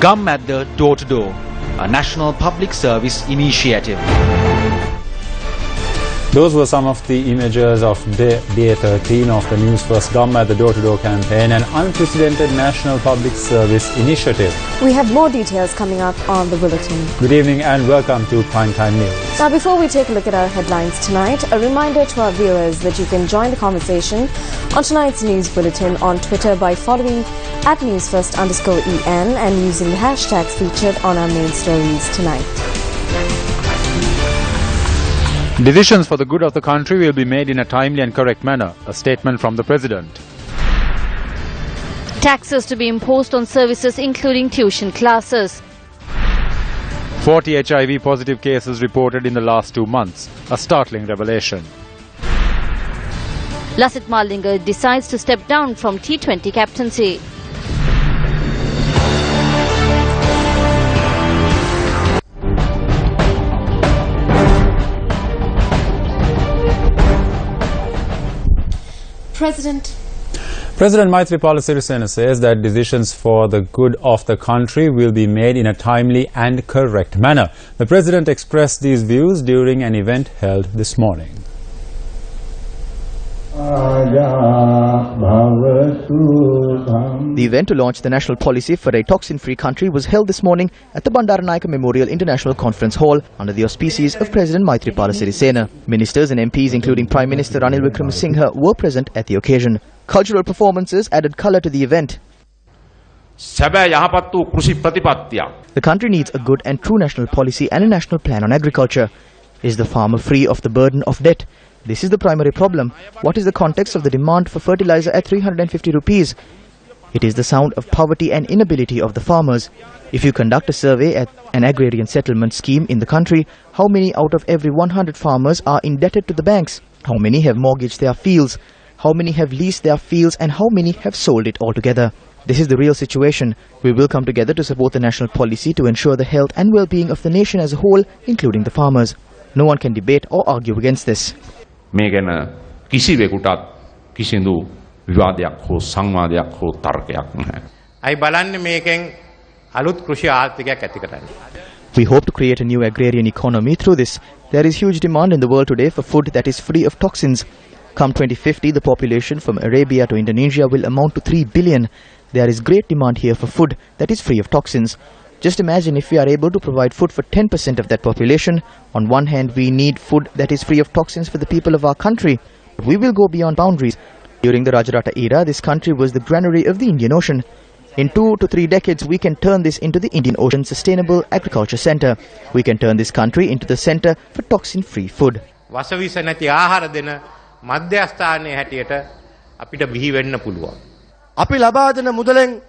Gum at the Door-to-Door, a national public service initiative. Those were some of the images of day 13 of the Newsfirst Gum at the Door-to-Door campaign, an unprecedented national public service initiative. We have more details coming up on the bulletin. Good evening and welcome to Primetime News. Now, before we take a look at our headlines tonight, a reminder to our viewers that you can join the conversation on tonight's news bulletin on Twitter by following @Newsfirst_EN and using the hashtags featured on our main stories tonight. Decisions for the good of the country will be made in a timely and correct manner, a statement from the President. Taxes to be imposed on services including tuition classes. 40 HIV positive cases reported in the last 2 months, a startling revelation. Lasith Malinga decides to step down from T20 captaincy. President Maithripala Sirisena says that decisions for the good of the country will be made in a timely and correct manner. The President expressed these views during an event held this morning. The event to launch the national policy for a toxin-free country was held this morning at the Bandaranaike Memorial International Conference Hall under the auspices of President Maithripala Sirisena. Ministers and MPs including Prime Minister Ranil Wickremesinghe were present at the occasion. Cultural performances added colour to the event. The country needs a good and true national policy and a national plan on agriculture. Is the farmer free of the burden of debt? This is the primary problem. What is the context of the demand for fertilizer at 350 rupees? It is the sound of poverty and inability of the farmers. If you conduct a survey at an agrarian settlement scheme in the country, how many out of every 100 farmers are indebted to the banks? How many have mortgaged their fields? How many have leased their fields and how many have sold it altogether? This is the real situation. We will come together to support the national policy to ensure the health and well-being of the nation as a whole, including the farmers. No one can debate or argue against this. මේ ගැන කිසිවෙකුටත් කිසිදු විවාදයක් හෝ සංවාදයක් හෝ තර්කයක් නැහැ. අයි බලන්නේ මේකෙන් අලුත් කෘෂි ආර්ථිකයක් ඇති කරන්න. We hope to create a new agrarian economy through this. There is huge demand in the world today for food that is free of toxins. Come 2050, the population from Arabia to Indonesia will amount to 3 billion. There is great demand here for food that is free of toxins. Just imagine if we are able to provide food for 10% of that population. On one hand, we need food that is free of toxins for the people of our country. But we will go beyond boundaries. During the Rajarata era, this country was the granary of the Indian Ocean. In 2 to 3 decades, we can turn this into the Indian Ocean Sustainable Agriculture Center. We can turn this country into the center for toxin-free food. වසවිස නැති ආහාර දෙන මධ්‍යස්ථානයේ හැටියට අපිට බිහි වෙන්න පුළුවන්. අපි ලබා දෙන මුදලෙන්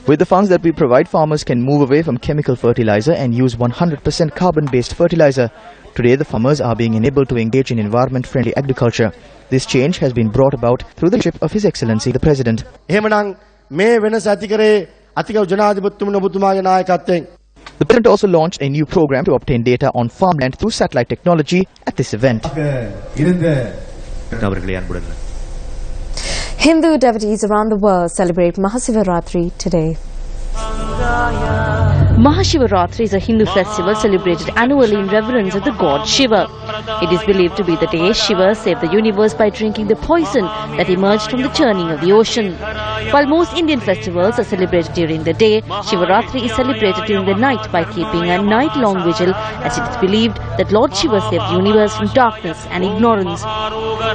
With the funds that we provide, farmers can move away from chemical fertilizer and use 100% carbon-based fertilizer. Today, the farmers are being enabled to engage in environment-friendly agriculture. This change has been brought about through the leadership of His Excellency the President. එහෙමනම් මේ වෙනස ඇති කරේ අතිගෞරව ජනාධිපතිතුමනි ඔබතුමාගේ නායකත්වයෙන්. The President also launched a new program to obtain data on farmland through satellite technology at this event. Hindu devotees around the world celebrate Mahasivaratri today. Mahashivaratri is a Hindu festival celebrated annually in reverence of the god Shiva. It is believed to be the day Shiva saved the universe by drinking the poison that emerged from the churning of the ocean. While most Indian festivals are celebrated during the day, Shivaratri is celebrated during the night by keeping a night-long vigil, as it is believed that Lord Shiva saved the universe from darkness and ignorance.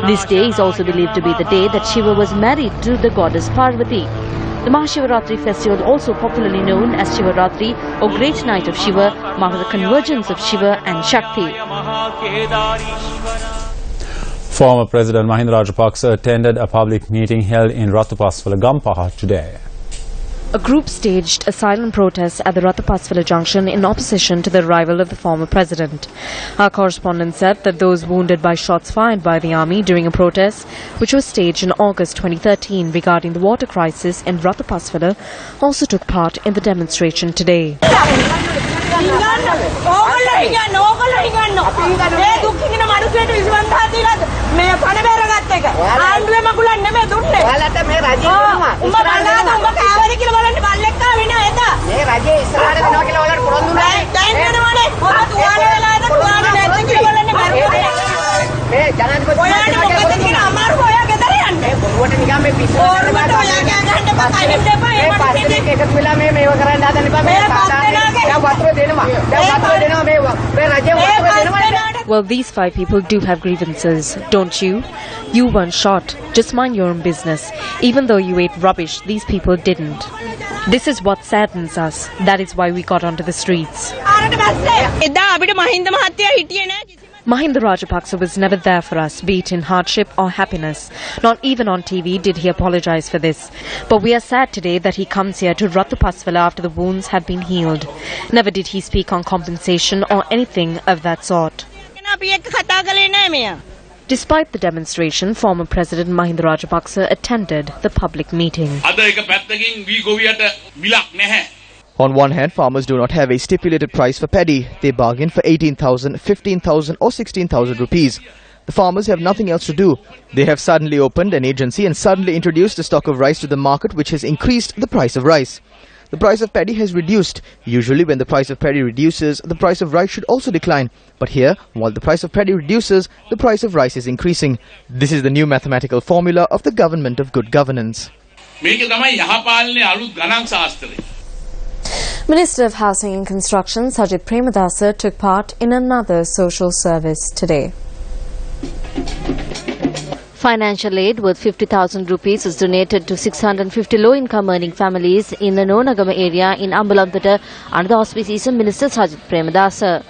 This day is also believed to be the day that Shiva was married to the goddess Parvati. The Mahashivaratri festival, also popularly known as Shivaratri or Great Night of Shiva, marks the convergence of Shiva and Shakti. Former President Mahinda Rajapaksa attended a public meeting held in Ratupaswala, Gampaha today. A group staged a silent protest at the Ratapaswala junction in opposition to the arrival of the former president. Our correspondent said that those wounded by shots fired by the army during a protest, which was staged in August 2013 regarding the water crisis in Ratapaswala, also took part in the demonstration today. Well, these 5 people do have grievances, don't you? You weren't shot. Just mind your own business. Even though you ate rubbish, these people didn't. This is what saddens us. That is why we got onto the streets. Mahinda Rajapaksa was never there for us, be it in hardship or happiness. Not even on TV did he apologize for this. But we are sad today that he comes here to Ratapaswala after the wounds have been healed. Never did he speak on compensation or anything of that sort. Despite the demonstration, former President Mahinda Rajapaksa attended the public meeting. On one hand, farmers do not have a stipulated price for paddy. They bargain for 18,000, 15,000 or 16,000 rupees. The farmers have nothing else to do. They have suddenly opened an agency and suddenly introduced a stock of rice to the market, which has increased the price of rice. The price of paddy has reduced. Usually when the price of paddy reduces, the price of rice should also decline. But here, while the price of paddy reduces, the price of rice is increasing. This is the new mathematical formula of the government of good governance. Minister of Housing and Construction Sajid Premadasa took part in another social service today. Financial aid worth 50,000 rupees was donated to 650 low-income earning families in the Nonagama area in Ambalantata under the auspices of Minister Sajid Premadasa.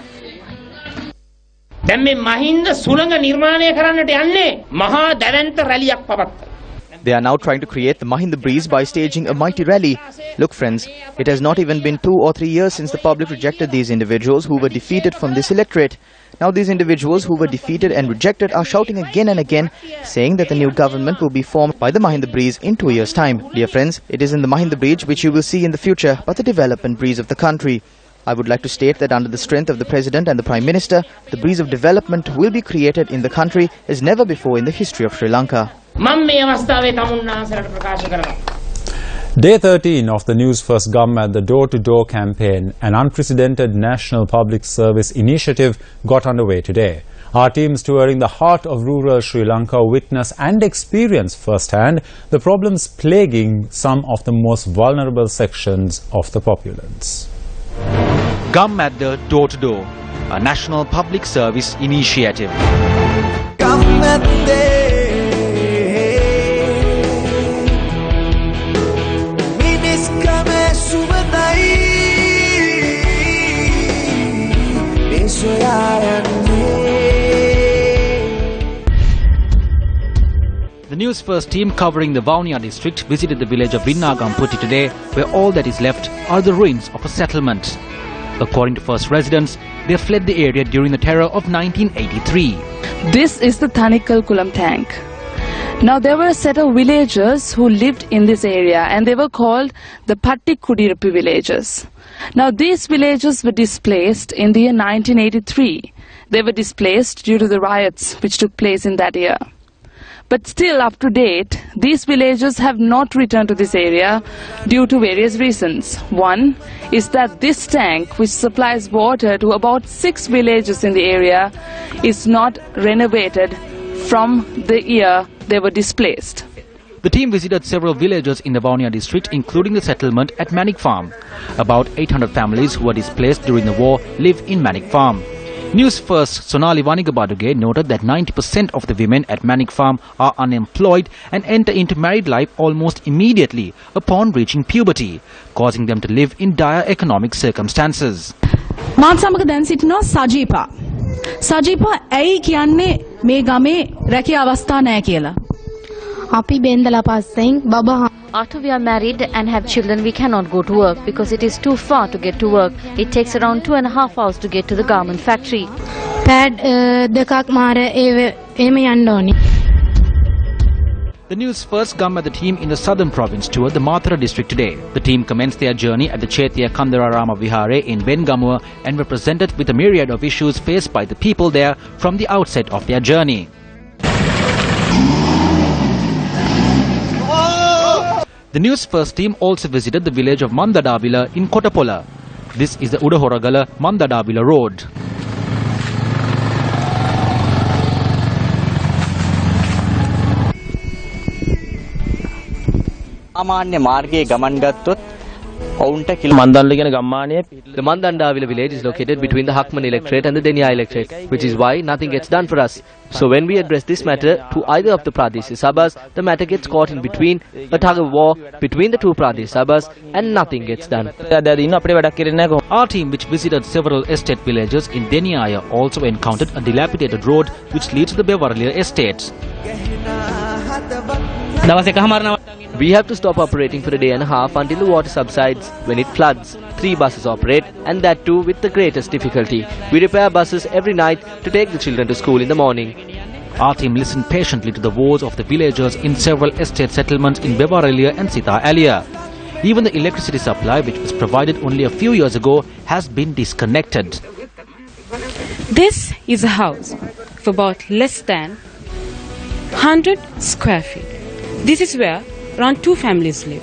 They are now trying to create the Mahinda breeze by staging a mighty rally. Look friends, it has not even been 2 or 3 years since the public rejected these individuals who were defeated from this electorate. Now these individuals who were defeated and rejected are shouting again and again, saying that the new government will be formed by the Mahinda breeze in 2 years' time. Dear friends, it is in the Mahinda breeze which you will see in the future, but the development breeze of the country. I would like to state that under the strength of the President and the Prime Minister, the breeze of development will be created in the country as never before in the history of Sri Lanka. Day 13 of the Newsfirst Gum at the Door-to-Door campaign, an unprecedented national public service initiative, got underway today. Our teams touring the heart of rural Sri Lanka witness and experience firsthand the problems plaguing some of the most vulnerable sections of the populace. Gum at the Door-to-Door, a national public service initiative. The Newsfirst team covering the Vaunia district visited the village of Vinnagamputty today, where all that is left are the ruins of a settlement. According to first residents, they fled the area during the terror of 1983. This is the Thanikal Kulam tank. Now there were a set of villagers who lived in this area and they were called the Pattikudirapi villagers. Now these villagers were displaced in the year 1983. They were displaced due to the riots which took place in that year. But still up to date, these villagers have not returned to this area due to various reasons. One is that this tank, which supplies water to about 6 villages in the area, is not renovated from the year they were displaced. The team visited several villages in the Vaunia district, including the settlement at Manik Farm. About 800 families who were displaced during the war live in Manik Farm. Newsfirst Sonali Vanigabaduge noted that 90% of the women at Manik Farm are unemployed and enter into married life almost immediately upon reaching puberty, causing them to live in dire economic circumstances. මාත් සමග දැන් සිටිනවා සජීපා. සජීපා ඇයි කියන්නේ මේ ගමේ රැකියා අවස්ථා නැහැ කියලා? අපි බෙන්දලා පස්සෙන් බබා After we are married and have children, we cannot go to work because it is too far to get to work. It takes around 2.5 hours to get to the garment factory. Pad දෙකක් මාර එහෙම යන්න ඕනි. The News1st Gammatha team in the southern province toured the Mathura district today. The team commenced their journey at the Chaitya Kandararama Vihare in Vengamuwa and were presented with a myriad of issues faced by the people there from the outset of their journey. The News1st team also visited the village of Mandadavila in Kotapola. This is the Udahoragala Mandadavila road. The Mandandavila village is located between the Hakman electorate and the Denia electorate, which is why nothing gets done for us. So when we address this matter to either of the Pradesh Sabhas, the matter gets caught in between, a tug of war between the two Pradesh Sabhas, and nothing gets done. Our team, which visited several estate villages in Deniaya, also encountered a dilapidated road which leads to the Bevarlia estates. We have to stop operating for a day and a half until the water subsides. When it floods, 3 buses operate, and that too with the greatest difficulty. We repair buses every night to take the children to school in the morning. Our team listened patiently to the woes of the villagers in several estate settlements in Bevarlia and Sita Alia. Even the electricity supply, which was provided only a few years ago, has been disconnected. This is a house of about less than 100 square feet. This is where around 2 families live.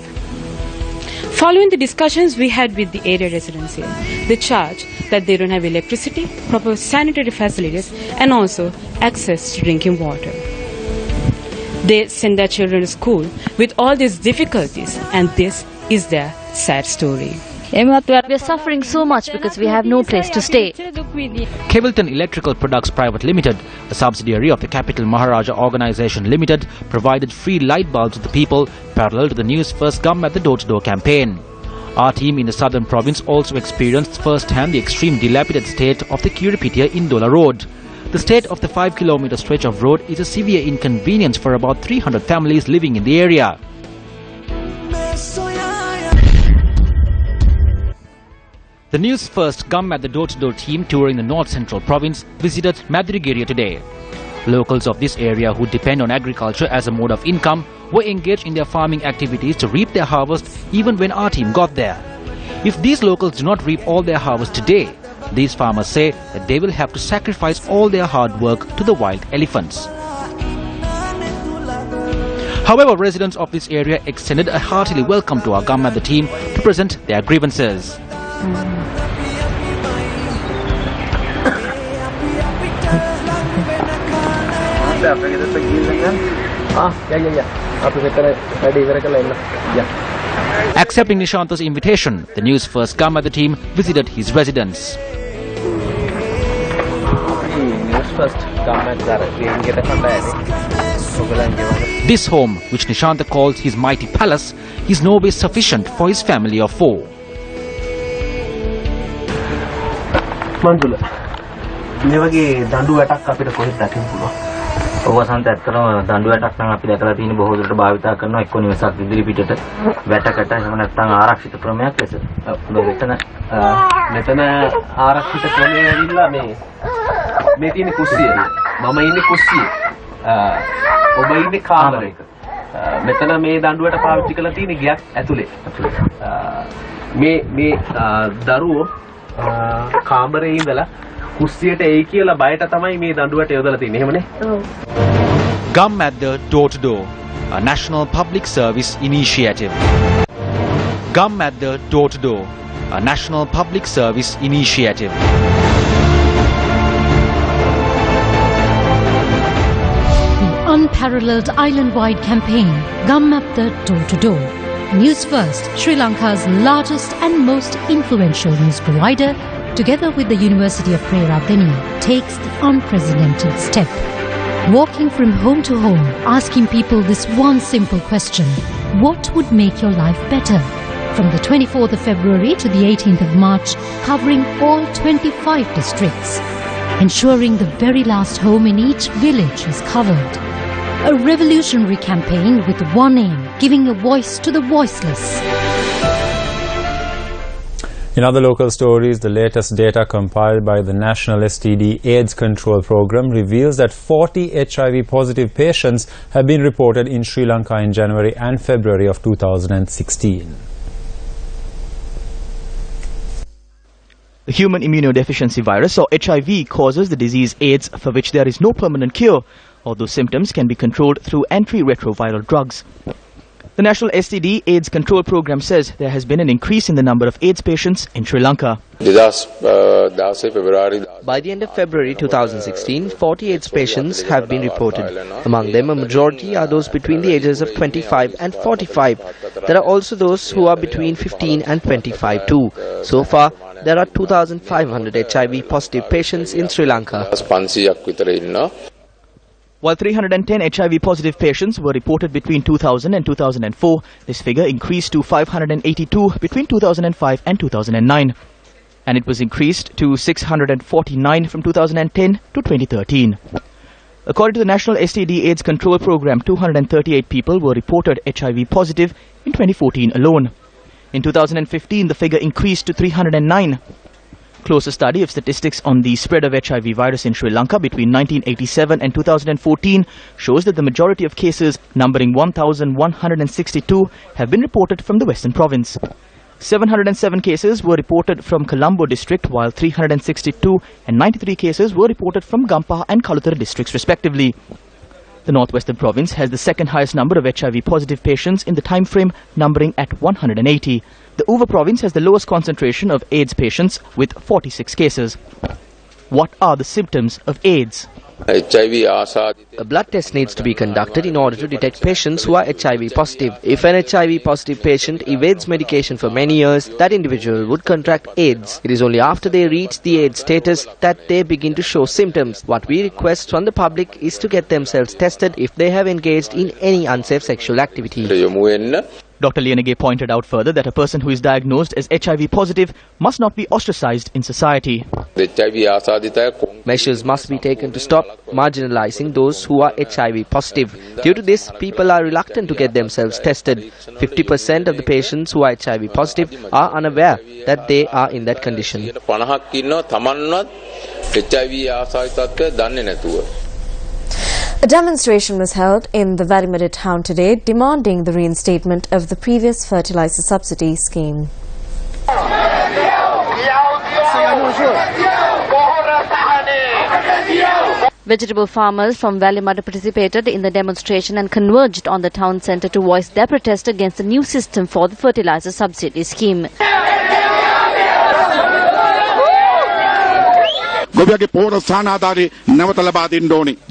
Following the discussions we had with the area residents here, they charge that they don't have electricity, proper sanitary facilities, and also access to drinking water. They send their children to school with all these difficulties, and this is their sad story. We are suffering so much because we have no place to stay. Kevilton Electrical Products Private Limited, a subsidiary of the Capital Maharaja Organisation Limited, provided free light bulbs to the people parallel to the News1st Gammatha door-to-door campaign. Our team in the southern province also experienced firsthand the extreme dilapidated state of the Kiripitia Indola road. The state of the 5-kilometer stretch of road is a severe inconvenience for about 300 families living in the area. The News1st Gammatha door-to-door team touring the North Central province visited Madrigiriya today. Locals of this area who depend on agriculture as a mode of income were engaged in their farming activities to reap their harvest even when our team got there. If these locals do not reap all their harvest today, these farmers say that they will have to sacrifice all their hard work to the wild elephants. However, residents of this area extended a hearty welcome to our Gammatha team to present their grievances. Accepting Nishanta's invitation, the News1st Gammatha team visited his residence. This home, which Nishanta calls his mighty palace, is no way sufficient for his family of 4. Mandula. Nevage dandu attack අපිට කොහෙද දකින්න පුළුවන්. ඔව් වසන්ත ඇත්තටම දඬු වැටක් නම් අපි දැකලා තියෙන බොහෝ දුරට භාවිතා කරනවා එක්ක නිවසක් ඉදිරි පිටට වැටකට එහෙම නැත්නම් ආරක්ෂිත ක්‍රමයක් ලෙස. මෙතන ආරක්ෂිත ක්‍රමය ඇවිල්ලා මේ තියෙන කුස්සිය. මම ඉන්නේ කුස්සියේ. ඔබ ඉන්නේ කාමරයක. මෙතන මේ දඬුවට පාවිච්චි කරලා තියෙන ගයක් ඇතුලේ. මේ දරුවෝ කාමරේ ඉඳලා කුස්සියට එයි කියලා බයට තමයි මේ දඬුවට යොදලා තියෙන්නේ. එහෙමනේ. Gammatha door-to-door, a national public service initiative. Gammatha door-to-door, a national public service initiative. The unparalleled island-wide campaign, Gammatha door-to-door. News1st, Sri Lanka's largest and most influential news provider, together with the University of Peradeniya, takes the unprecedented step. Walking from home to home, asking people this one simple question: what would make your life better? From the 24th of February to the 18th of March, covering all 25 districts, ensuring the very last home in each village is covered. A revolutionary campaign with one aim: giving a voice to the voiceless. In other local stories, the latest data compiled by the National STD AIDS Control Program reveals that 40 HIV-positive patients have been reported in Sri Lanka in January and February of 2016. The human immunodeficiency virus, or HIV, causes the disease AIDS, for which there is no permanent cure, although symptoms can be controlled through antiretroviral drugs. The National STD AIDS Control Program says there has been an increase in the number of AIDS patients in Sri Lanka. By the end of February 2016, 40 AIDS patients have been reported. Among them, a majority are those between the ages of 25 and 45. There are also those who are between 15 and 25 too. So far, there are 2,500 HIV-positive patients in Sri Lanka. While 310 HIV-positive patients were reported between 2000 and 2004, this figure increased to 582 between 2005 and 2009. And it was increased to 649 from 2010 to 2013. According to the National STD AIDS Control Program, 238 people were reported HIV positive in 2014 alone. In 2015, the figure increased to 309. Closer study of statistics on the spread of HIV virus in Sri Lanka between 1987 and 2014 shows that the majority of cases, numbering 1,162, have been reported from the Western Province. 707 cases were reported from Colombo district, while 362 and 93 cases were reported from Gampaha and Kalutara districts respectively. The Northwestern Province has the second highest number of HIV-positive patients in the time frame, numbering at 180. The Uva Province has the lowest concentration of AIDS patients with 46 cases. What are the symptoms of AIDS? A blood test needs to be conducted in order to detect patients who are HIV positive. If an HIV positive patient evades medication for many years, that individual would contract AIDS. It is only after they reach the AIDS status that they begin to show symptoms. What we request from the public is to get themselves tested if they have engaged in any unsafe sexual activity. Dr. Lianage pointed out further that a person who is diagnosed as HIV positive must not be ostracized in society. Measures must be taken to stop marginalizing those who are HIV positive. Due to this, people are reluctant to get themselves tested. 50% of the patients who are HIV positive are unaware that they are in that condition. A demonstration was held in the Varimada town today demanding the reinstatement of the previous fertilizer subsidy scheme. Vegetable farmers from Valimada participated in the demonstration and converged on the town centre to voice their protest against the new system for the fertilizer subsidy scheme. The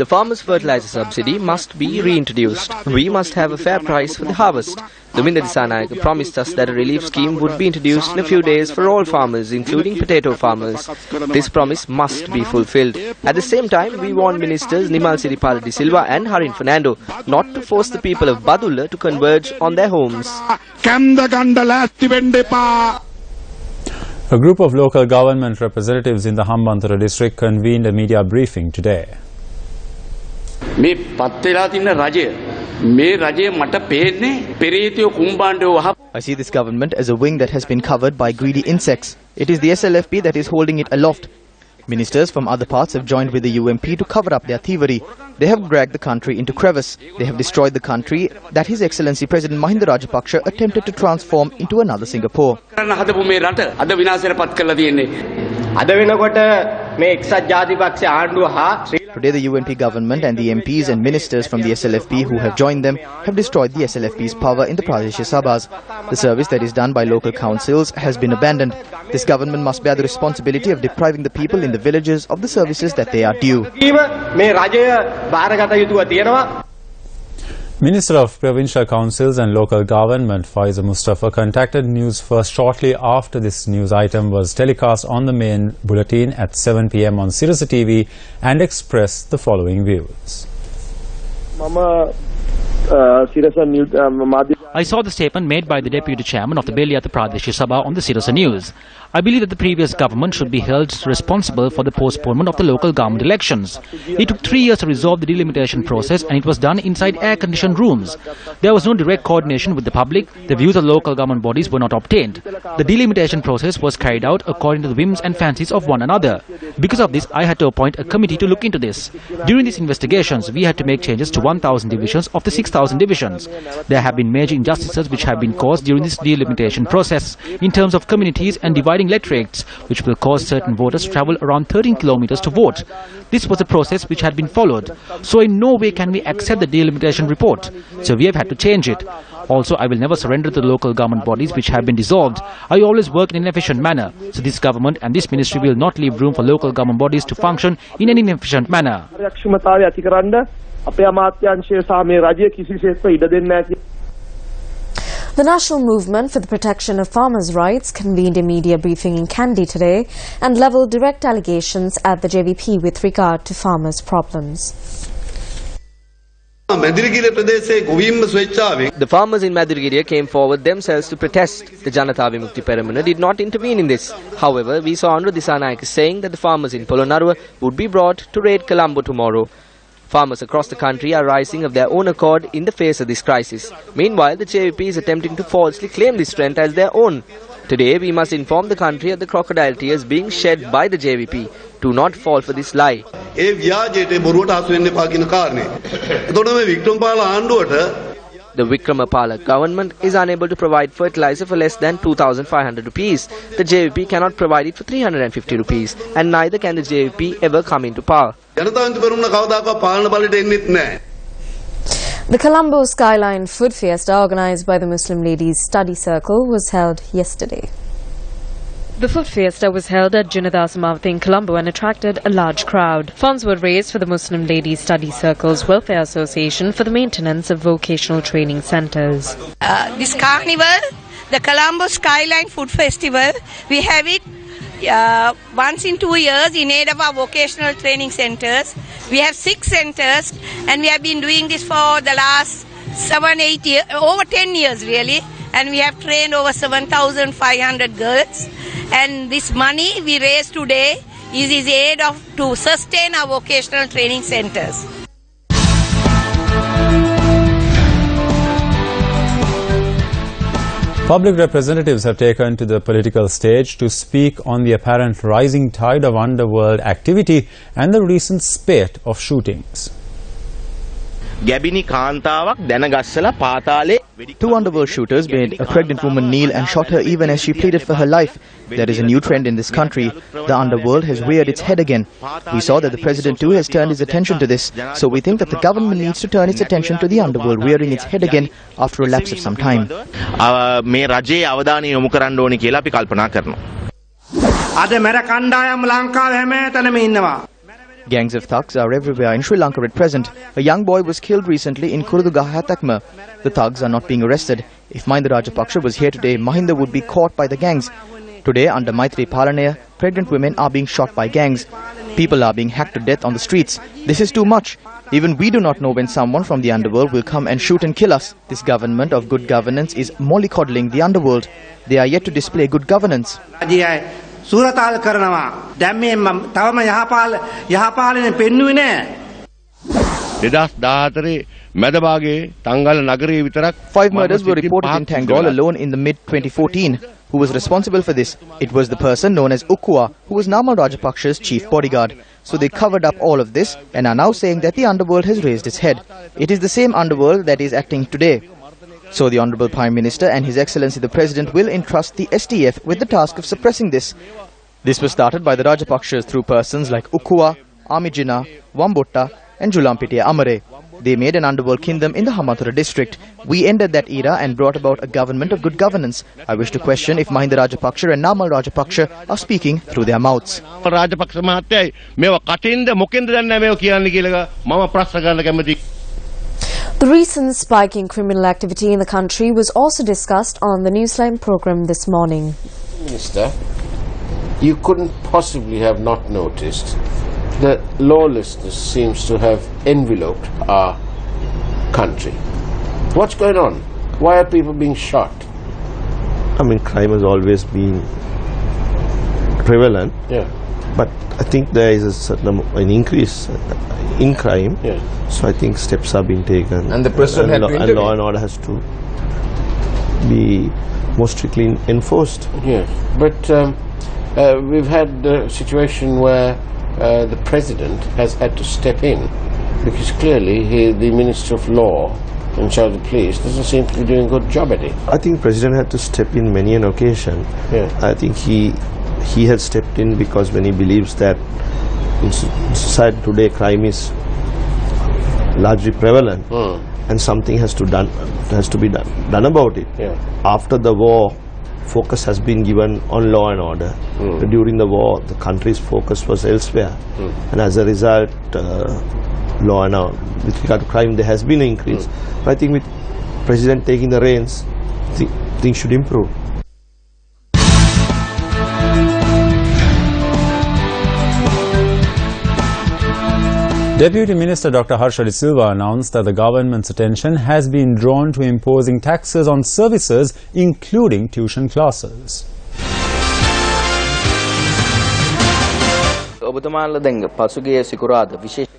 farmers' fertilizer subsidy must be reintroduced. We must have a fair price for the harvest. Duminda Disanayake promised us that a relief scheme would be introduced in a few days for all farmers, including potato farmers. This promise must be fulfilled. At the same time, we warn Ministers Nimal Siripala de Silva and Harin Fernando not to force the people of Badulla to converge on their homes. A group of local government representatives in the Hambantota district convened a media briefing today. I see this government as a wing that has been covered by greedy insects. It is the SLFP that is holding it aloft. Ministers from other parts have joined with the UMP to cover up their thievery. They have dragged the country into crevice. They have destroyed the country that His Excellency President Mahinda Rajapaksa attempted to transform into another Singapore. Today the UNP government and the MPs and ministers from the SLFP who have joined them have destroyed the SLFP's power in the Pradesh Sabhas. The service that is done by local councils has been abandoned. This government must bear the responsibility of depriving the people in the villages of the services that they are due. Minister of Provincial Councils and Local Government Faiza Mustafa contacted News First shortly after this news item was telecast on the main bulletin at 7 p.m. on Sirasa TV and expressed the following views. I saw the statement made by the Deputy Chairman of the Beliyatha Pradesh Sabha on the Citizen News. I believe that the previous government should be held responsible for the postponement of the local government elections. It took 3 years to resolve the delimitation process, and it was done inside air-conditioned rooms. There was no direct coordination with the public. The views of local government bodies were not obtained. The delimitation process was carried out according to the whims and fancies of one another. Because of this, I had to appoint a committee to look into this. During these investigations, we had to make changes to 1,000 divisions of the 6,000 divisions. There have been major injustices which have been caused during this delimitation process in terms of communities and dividing electorates, which will cause certain voters to travel around 13 kilometers to vote. This was a process which had been followed. So in no way can we accept the delimitation report. So we have had to change it. Also, I will never surrender to the local government bodies which have been dissolved. I always work in an efficient manner. So this government and this ministry will not leave room for local government bodies to function in an inefficient manner. The National Movement for the Protection of Farmers' Rights convened a media briefing in Kandy today and levelled direct allegations at the JVP with regard to farmers' problems. The farmers in Madirgiriya came forward themselves to protest. The Janata Vimukti Peramuna did not intervene in this. However, we saw Andra Disanayake saying that the farmers in Polonnaruwa would be brought to raid Colombo tomorrow. Farmers across the country are rising of their own accord in the face of this crisis. Meanwhile, the JVP is attempting to falsely claim this strength as their own. Today, we must inform the country of the crocodile tears being shed by the JVP. Do not fall for this lie. The Wickremapala government is unable to provide fertilizer for less than 2,500 rupees. The JVP cannot provide it for 350 rupees, and neither can the JVP ever come into power. The Colombo Skyline Food Fiesta, organised by the Muslim Ladies Study Circle, was held yesterday. The food fiesta was held at Junada Samavati in Colombo and attracted a large crowd. Funds were raised for the Muslim Ladies Study Circle's Welfare Association for the maintenance of vocational training centres. This carnival, the Colombo Skyline Food Festival, we have it once in 2 years in aid of our vocational training centres. We have 6 centres and we have been doing this for the last 7-8 years, over 10 years really. And we have trained over 7,500 girls. And this money we raise today is aid to sustain our vocational training centres. Public representatives have taken to the political stage to speak on the apparent rising tide of underworld activity and the recent spate of shootings. Two underworld shooters made a pregnant woman kneel and shot her even as she pleaded for her life. There is a new trend in this country. The underworld has reared its head again. We saw that the president too has turned his attention to this. So we think that the government needs to turn its attention to the underworld rearing its head again after a lapse of some time. Gangs of thugs are everywhere in Sri Lanka at present. A young boy was killed recently in Kurudugahatakma. The thugs are not being arrested. If Mahinda Rajapaksa was here today, Mahinda would be caught by the gangs. Today, under Maitri Palanaya, pregnant women are being shot by gangs. People are being hacked to death on the streets. This is too much. Even we do not know when someone from the underworld will come and shoot and kill us. This government of good governance is mollycoddling the underworld. They are yet to display good governance. සුරතාල් කරනවා දැන් මේ තවම යහපාලනේ පෙන්නුවේ නැහැ 2014 මැද භාගයේ තංගල නගරයේ විතරක් 5 murders were reported in Tangol alone in the mid 2014. Who was responsible for this? It was the person known as Ukua, who was Namal Rajapaksha's chief bodyguard. So they covered up all of this and are now saying that the underworld has raised its head. It is the same underworld that is acting today. So the Honourable Prime Minister and His Excellency the President will entrust the STF with the task of suppressing this. This was started by the Rajapakshas through persons like Ukua, Amijina, Wambutta and Julampitiya Amare. They made an underworld kingdom in the Hamathura district. We ended that era and brought about a government of good governance. I wish to question if Mahinda Rajapaksha and Namal Rajapaksha are speaking through their mouths. Rajapaksa mahattayai mewa katinda mokenda danna mewa kiyanne kiyala mama prashna ganna kemathi. The recent spike in criminal activity in the country was also discussed on the Newsline program this morning. Minister, you couldn't possibly have not noticed that lawlessness seems to have enveloped our country. What's going on? Why are people being shot? I mean, crime has always been prevalent. Yeah. But I think there is a certain an increase in crime. Yeah. So I think steps are being taken. And the president had to and intervene. law and order has to be more strictly enforced. Yes. But we've had a situation where the president has had to step in because clearly the Minister of Law in charge of the police doesn't seem to be doing a good job at it. I think President had to step in many an occasion. Yeah. I think he had stepped in because when he believes that in society today crime is largely prevalent and something has to be done about it. Yeah. After the war, focus has been given on law and order. During the war, the country's focus was elsewhere, and as a result, law and order with regard to crime there has been an increase. But I think with President taking the reins, things should improve. Deputy Minister Dr. Harsha De Silva announced that the government's attention has been drawn to imposing taxes on services, including tuition classes.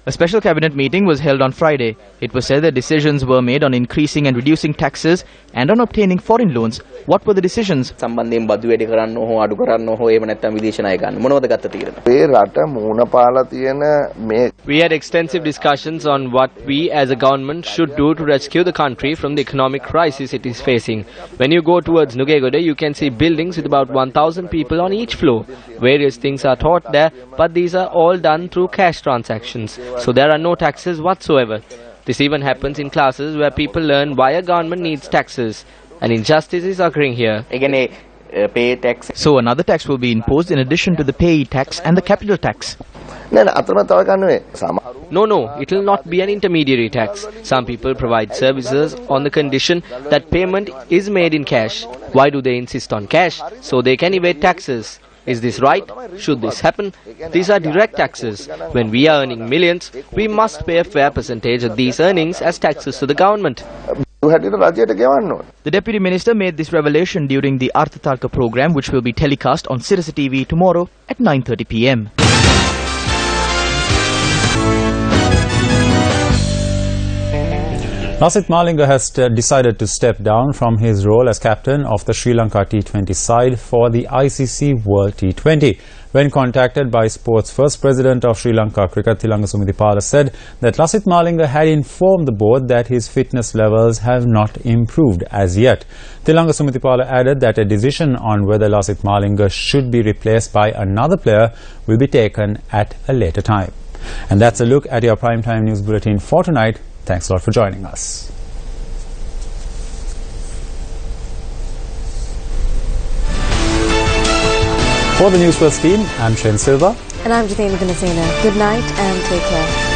A special cabinet meeting was held on Friday. It was said that decisions were made on increasing and reducing taxes and on obtaining foreign loans. What were the decisions? We had extensive discussions on what we as a government should do to rescue the country from the economic crisis it is facing. When you go towards Nugegode, you can see buildings with about 1,000 people on each floor. Various things are taught there, but these are all done through cash transactions, so there are no taxes whatsoever. This even happens in classes where people learn why a government needs taxes. An injustice is occurring here. So another tax will be imposed in addition to the payee tax and the capital tax. No, it will not be an intermediary tax. Some people provide services on the condition that payment is made in cash. Why do they insist on cash? So they can evade taxes. Is this right? Should this happen? These are direct taxes. When we are earning millions, we must pay a fair percentage of these earnings as taxes to the government. The Deputy Minister made this revelation during the Arthatarka program, which will be telecast on Sirasa TV tomorrow at 9:30 p.m. Lasith Malinga has decided to step down from his role as captain of the Sri Lanka T20 side for the ICC World T20. When contacted by Sports First President of Sri Lanka Cricket, Thilanga Sumithipala said that Lasith Malinga had informed the board that his fitness levels have not improved as yet. Thilanga Sumithipala added that a decision on whether Lasith Malinga should be replaced by another player will be taken at a later time. And that's a look at your primetime news bulletin for tonight. Thanks a lot for joining us. For the News1st team, I'm Shane Silva. And I'm Jitendra Vinasena. Good night and take care.